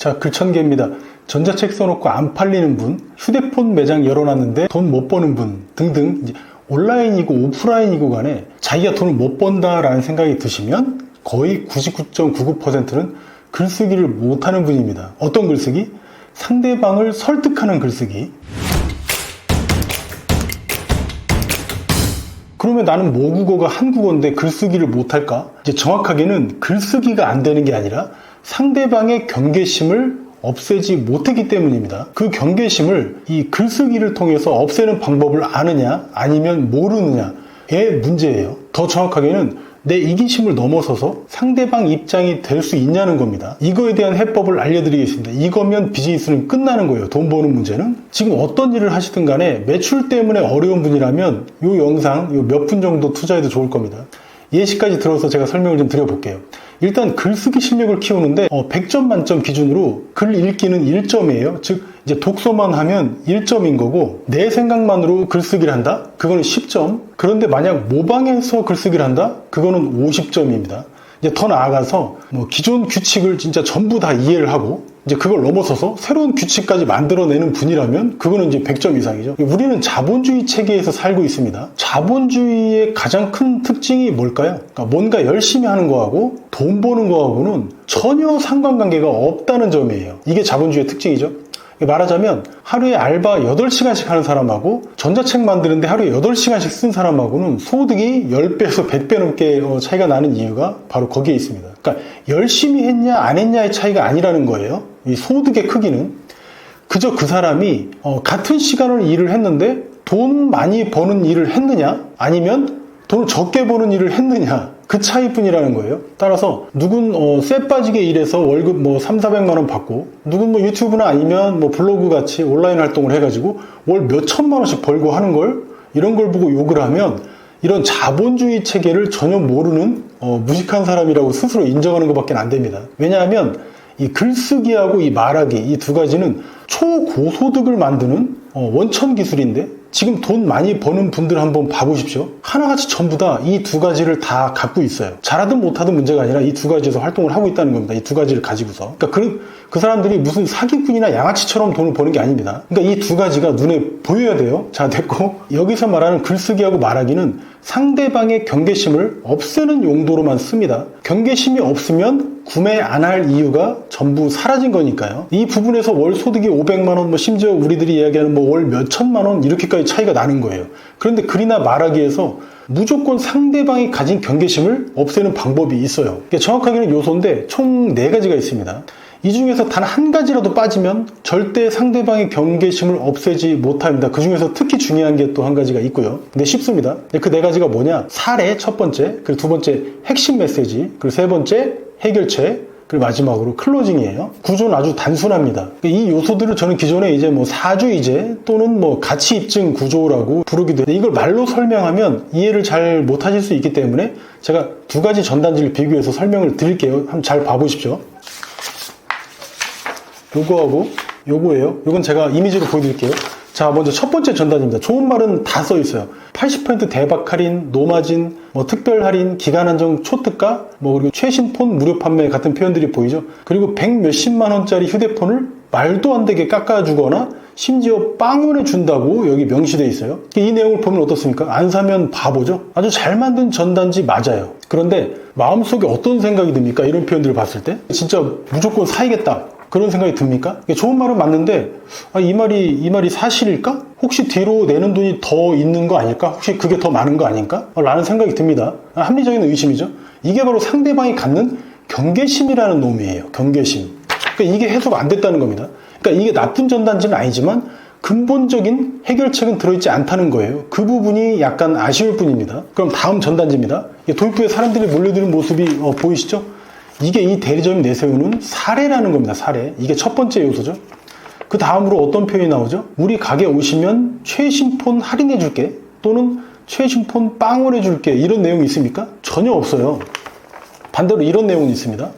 자, 글천개입니다. 전자책 써놓고 안 팔리는 분, 휴대폰 매장 열어놨는데 돈 못 버는 분 등등, 이제 온라인이고 오프라인이고 간에 자기가 돈을 못 번다라는 생각이 드시면 거의 99.99%는 글쓰기를 못하는 분입니다. 어떤 글쓰기? 상대방을 설득하는 글쓰기. 그러면 나는 모국어가 한국어인데 글쓰기를 못할까? 이제 정확하게는 글쓰기가 안 되는 게 아니라 상대방의 경계심을 없애지 못했기 때문입니다. 그 경계심을 이 글쓰기를 통해서 없애는 방법을 아느냐 아니면 모르느냐의 문제예요. 더 정확하게는 내 이기심을 넘어서서 상대방 입장이 될 수 있냐는 겁니다. 이거에 대한 해법을 알려드리겠습니다. 이거면 비즈니스는 끝나는 거예요. 돈 버는 문제는. 지금 어떤 일을 하시든 간에 매출 때문에 어려운 분이라면 이 영상 몇 분 정도 투자해도 좋을 겁니다. 예시까지 들어서 제가 설명을 좀 드려볼게요. 일단 글쓰기 실력을 키우는데 100점 만점 기준으로 글 읽기는 1점이에요. 즉 이제 독서만 하면 1점인 거고, 내 생각만으로 글쓰기를 한다? 그거는 10점. 그런데 만약 모방해서 글쓰기를 한다? 그거는 50점입니다. 이제 더 나아가서 기존 규칙을 진짜 전부 다 이해를 하고 이제 그걸 넘어서서 새로운 규칙까지 만들어내는 분이라면 그거는 이제 100점 이상이죠. 우리는 자본주의 체계에서 살고 있습니다. 자본주의의 가장 큰 특징이 뭘까요? 그러니까 뭔가 열심히 하는 거하고 돈 버는 거하고는 전혀 상관관계가 없다는 점이에요. 이게 자본주의의 특징이죠. 말하자면 하루에 알바 8시간씩 하는 사람하고 전자책 만드는데 하루에 8시간씩 쓴 사람하고는 소득이 10배에서 100배 넘게 차이가 나는 이유가 바로 거기에 있습니다. 그러니까 열심히 했냐 안 했냐의 차이가 아니라는 거예요. 이 소득의 크기는 그저 그 사람이 같은 시간을 일을 했는데 돈 많이 버는 일을 했느냐 아니면 돈을 적게 버는 일을 했느냐, 그 차이뿐이라는 거예요. 따라서 누군 쇠 빠지게 일해서 월급 300~400만 원 받고, 누군 유튜브나 아니면 블로그 같이 온라인 활동을 해가지고 월 몇천만 원씩 벌고 하는 걸, 이런 걸 보고 욕을 하면 이런 자본주의 체계를 전혀 모르는 무식한 사람이라고 스스로 인정하는 것밖에 안 됩니다. 왜냐하면 이 글쓰기하고 이 말하기, 이 두 가지는 초고소득을 만드는 원천 기술인데, 지금 돈 많이 버는 분들 한번 봐보십시오. 하나같이 전부 다 이 두 가지를 다 갖고 있어요. 잘하든 못하든 문제가 아니라 이 두 가지에서 활동을 하고 있다는 겁니다. 이 두 가지를 가지고서. 그러니까 그 사람들이 무슨 사기꾼이나 양아치처럼 돈을 버는 게 아닙니다. 그러니까 이 두 가지가 눈에 보여야 돼요. 자, 됐고, 여기서 말하는 글쓰기하고 말하기는 상대방의 경계심을 없애는 용도로만 씁니다. 경계심이 없으면 구매 안 할 이유가 전부 사라진 거니까요. 이 부분에서 월 소득이 500만 원, 심지어 우리들이 이야기하는 월 몇천만 원 이렇게까지 차이가 나는 거예요. 그런데 글이나 말하기에서 무조건 상대방이 가진 경계심을 없애는 방법이 있어요. 정확하게는 요소인데 총 4가지가 있습니다. 이 중에서 단 한 가지라도 빠지면 절대 상대방의 경계심을 없애지 못합니다. 그 중에서 특히 중요한 게 또 한 가지가 있고요. 근데 쉽습니다. 그 4가지가 뭐냐? 사례 첫 번째, 그리고 두 번째 핵심 메시지, 그리고 세 번째 해결책, 그리고 마지막으로 클로징이에요. 구조는 아주 단순합니다. 이 요소들을 저는 기존에 이제 사주이제 또는 가치 입증 구조라고 부르기도 해요. 이걸 말로 설명하면 이해를 잘 못하실 수 있기 때문에 제가 두 가지 전단지를 비교해서 설명을 드릴게요. 한번 잘 봐보십시오. 요거하고 요거예요. 요건 제가 이미지로 보여드릴게요. 자, 먼저 첫 번째 전단지입니다. 좋은 말은 다 써 있어요. 80% 대박 할인, 노마진, 특별 할인, 기간 한정 초특가, 그리고 최신 폰 무료 판매 같은 표현들이 보이죠. 그리고 100 몇십만 원짜리 휴대폰을 말도 안 되게 깎아주거나 심지어 빵원에 준다고 여기 명시되어 있어요. 이 내용을 보면 어떻습니까? 안 사면 바보죠? 아주 잘 만든 전단지 맞아요. 그런데 마음속에 어떤 생각이 듭니까? 이런 표현들을 봤을 때 진짜 무조건 사야겠다, 그런 생각이 듭니까? 좋은 말은 맞는데 이 말이 사실일까? 혹시 뒤로 내는 돈이 더 있는 거 아닐까? 혹시 그게 더 많은 거 아닐까? 라는 생각이 듭니다. 합리적인 의심이죠. 이게 바로 상대방이 갖는 경계심이라는 놈이에요. 경계심. 그러니까 이게 해소가 안 됐다는 겁니다. 그러니까 이게 나쁜 전단지는 아니지만 근본적인 해결책은 들어있지 않다는 거예요. 그 부분이 약간 아쉬울 뿐입니다. 그럼 다음 전단지입니다. 도입부에 사람들이 몰려드는 모습이 보이시죠? 이게 이 대리점이 내세우는 사례라는 겁니다. 사례. 이게 첫 번째 요소죠. 그 다음으로 어떤 표현이 나오죠? 우리 가게 오시면 최신 폰 할인해 줄게, 또는 최신 폰 빵원해 줄게, 이런 내용이 있습니까? 전혀 없어요. 반대로 이런 내용이 있습니다.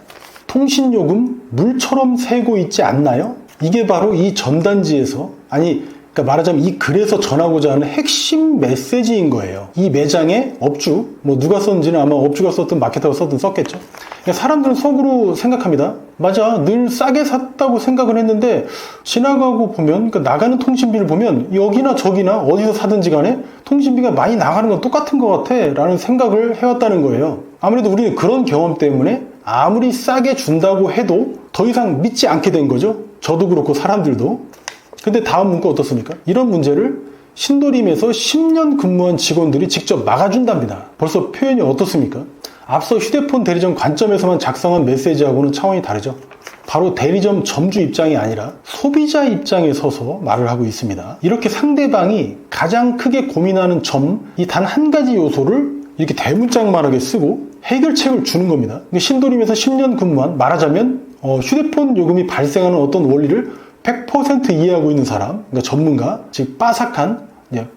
통신요금 물처럼 새고 있지 않나요? 이게 바로 이 전단지에서, 그러니까 말하자면 이 글에서 전하고자 하는 핵심 메시지인 거예요. 이 매장의 업주, 누가 썼는지는 아마 업주가 썼든 마케터가 썼든 썼겠죠. 그러니까 사람들은 속으로 생각합니다. 맞아, 늘 싸게 샀다고 생각을 했는데 지나가고 보면, 그러니까 나가는 통신비를 보면 여기나 저기나 어디서 사든지 간에 통신비가 많이 나가는 건 똑같은 것 같아 라는 생각을 해왔다는 거예요. 아무래도 우리는 그런 경험 때문에 아무리 싸게 준다고 해도 더 이상 믿지 않게 된 거죠. 저도 그렇고 사람들도. 근데 다음 문구 어떻습니까? 이런 문제를 신도림에서 10년 근무한 직원들이 직접 막아준답니다. 벌써 표현이 어떻습니까? 앞서 휴대폰 대리점 관점에서만 작성한 메시지하고는 차원이 다르죠. 바로 대리점 점주 입장이 아니라 소비자 입장에 서서 말을 하고 있습니다. 이렇게 상대방이 가장 크게 고민하는 점, 이 단 한 가지 요소를 이렇게 대문짝만하게 쓰고 해결책을 주는 겁니다. 신도림에서 10년 근무한, 말하자면 휴대폰 요금이 발생하는 어떤 원리를 100% 이해하고 있는 사람, 그러니까 전문가, 즉 빠삭한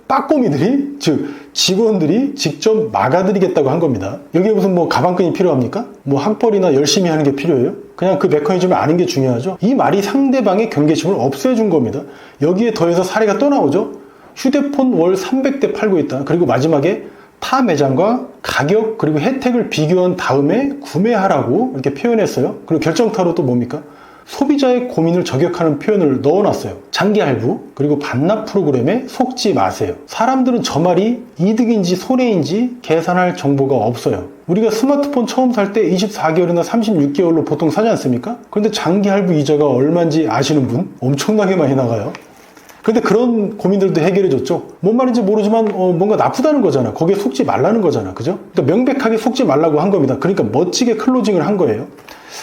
빠꼬미들이, 즉 직원들이 직접 막아드리겠다고 한 겁니다. 여기에 무슨 가방끈이 필요합니까? 학벌이나 열심히 하는 게 필요해요? 그냥 그 메커니즘을 아는 게 중요하죠. 이 말이 상대방의 경계심을 없애준 겁니다. 여기에 더해서 사례가 또 나오죠. 휴대폰 월 300대 팔고 있다. 그리고 마지막에 타 매장과 가격 그리고 혜택을 비교한 다음에 구매하라고 이렇게 표현했어요. 그리고 결정타로 또 뭡니까? 소비자의 고민을 저격하는 표현을 넣어놨어요. 장기 할부 그리고 반납 프로그램에 속지 마세요. 사람들은 저 말이 이득인지 손해인지 계산할 정보가 없어요. 우리가 스마트폰 처음 살 때 24개월이나 36개월로 보통 사지 않습니까? 그런데 장기 할부 이자가 얼마인지 아시는 분? 엄청나게 많이 나가요. 근데 그런 고민들도 해결해줬죠. 뭔 말인지 모르지만 뭔가 나쁘다는 거잖아. 거기에 속지 말라는 거잖아. 그죠? 그러니까 명백하게 속지 말라고 한 겁니다. 그러니까 멋지게 클로징을 한 거예요.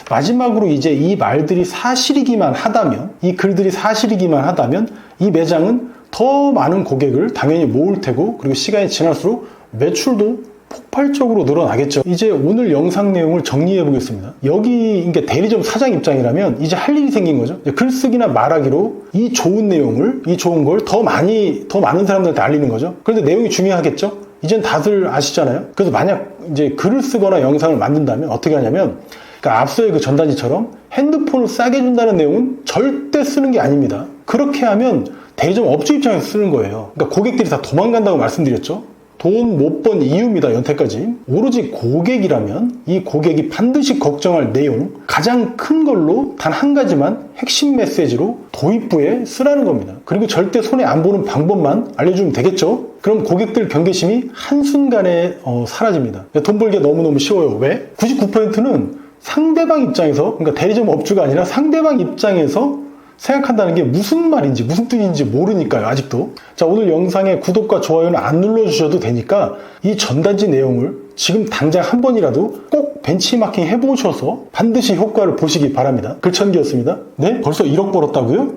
마지막으로 이제 이 말들이 사실이기만 하다면, 이 글들이 사실이기만 하다면 이 매장은 더 많은 고객을 당연히 모을 테고, 그리고 시간이 지날수록 매출도 폭발적으로 늘어나겠죠. 이제 오늘 영상 내용을 정리해 보겠습니다. 여기 그러니까 대리점 사장 입장이라면 이제 할 일이 생긴 거죠. 글쓰기나 말하기로 이 좋은 내용을, 이 좋은 걸 더 많은 사람들한테 알리는 거죠. 그런데 내용이 중요하겠죠. 이젠 다들 아시잖아요. 그래서 만약 이제 글을 쓰거나 영상을 만든다면 어떻게 하냐면, 그러니까 앞서의 그 전단지처럼 핸드폰을 싸게 준다는 내용은 절대 쓰는 게 아닙니다. 그렇게 하면 대리점 업주 입장에서 쓰는 거예요. 그러니까 고객들이 다 도망간다고 말씀드렸죠. 돈 못 번 이유입니다. 여태까지. 오로지 고객이라면 이 고객이 반드시 걱정할 내용, 가장 큰 걸로 단 한 가지만 핵심 메시지로 도입부에 쓰라는 겁니다. 그리고 절대 손해 안 보는 방법만 알려주면 되겠죠. 그럼 고객들 경계심이 한순간에 사라집니다. 돈 벌기가 너무너무 쉬워요. 왜? 99%는 상대방 입장에서, 그러니까 대리점 업주가 아니라 상대방 입장에서 생각한다는 게 무슨 말인지 무슨 뜻인지 모르니까요. 아직도. 자, 오늘 영상에 구독과 좋아요는 안 눌러주셔도 되니까 이 전단지 내용을 지금 당장 한 번이라도 꼭 벤치마킹 해보셔서 반드시 효과를 보시기 바랍니다. 글천기였습니다. 네? 벌써 1억 벌었다고요?